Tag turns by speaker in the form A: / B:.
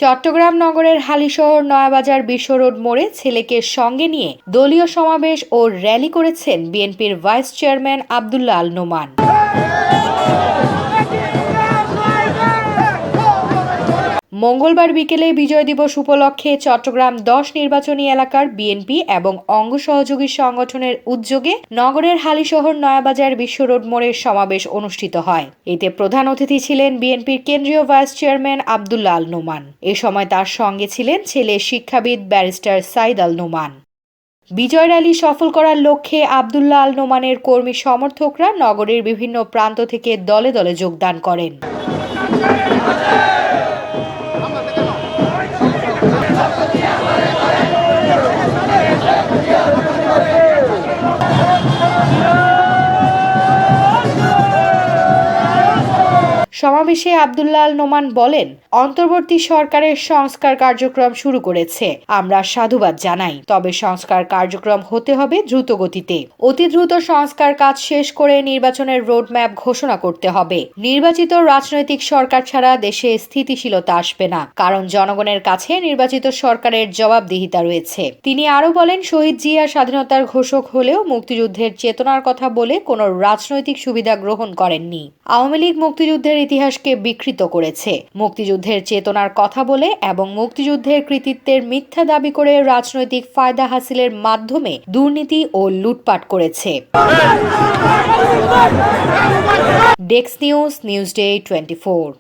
A: চট্টগ্রাম নগরের হালিশহর নয়াবাজার বিশ্ব রোড মোড়ে ছেলেকে সঙ্গে নিয়ে দলীয় সমাবেশ ও র্যালি করেছেন বিএনপির ভাইস চেয়ারম্যান আব্দুল্লাহ আল নোমান। মঙ্গলবার বিকেলে বিজয় দিবস উপলক্ষে চট্টগ্রাম ১০ নির্বাচনী এলাকার বিএনপি এবং অঙ্গ সহযোগী সংগঠনের উদ্যোগে নগরের হালিশহর নয়াবাজার বিশ্ব রোড মোড়ে সমাবেশ অনুষ্ঠিত হয়। এতে প্রধান অতিথি ছিলেন বিএনপির কেন্দ্রীয় ভাইস চেয়ারম্যান আব্দুল্লাহ আল নোমান। এ সময় তার সঙ্গে ছিলেন ছেলে শিক্ষাবিদ ব্যারিস্টার সাইদ আল নোমান। বিজয় র্যালি সফল করার লক্ষ্যে আব্দুল্লাহ আল নোমানের কর্মী সমর্থকরা নগরের বিভিন্ন প্রান্ত থেকে দলে দলে যোগদান করেন। সমাবেশে আব্দুল্লাহ আল নোমান বলেন, অন্তর্বর্তী সরকারের সংস্কার কার্যক্রম শুরু করেছে, আমরা সাধুবাদ জানাই। তবে সংস্কার কার্যক্রম হতে হবে দ্রুত গতিতে। অতি দ্রুত সংস্কার কাজ শেষ করে নির্বাচনের রোডম্যাপ ঘোষণা করতে হবে। নির্বাচিত রাজনৈতিক সরকার ছাড়া দেশে স্থিতিশীলতা আসবে না, কারণ জনগণের কাছে নির্বাচিত সরকারের জবাবদিহিতা রয়েছে। তিনি আরও বলেন, শহীদ জিয়া স্বাধীনতার ঘোষক হলেও মুক্তিযুদ্ধের চেতনার কথা বলে কোনো রাজনৈতিক সুবিধা গ্রহণ করেননি। আওয়ামী লীগ মুক্তিযুদ্ধের ইতিহাসকে বিকৃত করেছে। মুক্তিযুদ্ধের চেতনার কথা বলে এবং মুক্তিযুদ্ধের কৃতিত্বের মিথ্যা দাবি করে রাজনৈতিক ফায়দা হাসিলের মাধ্যমে দুর্নীতি ও লুটপাট করেছে। Desk news, newsday 24।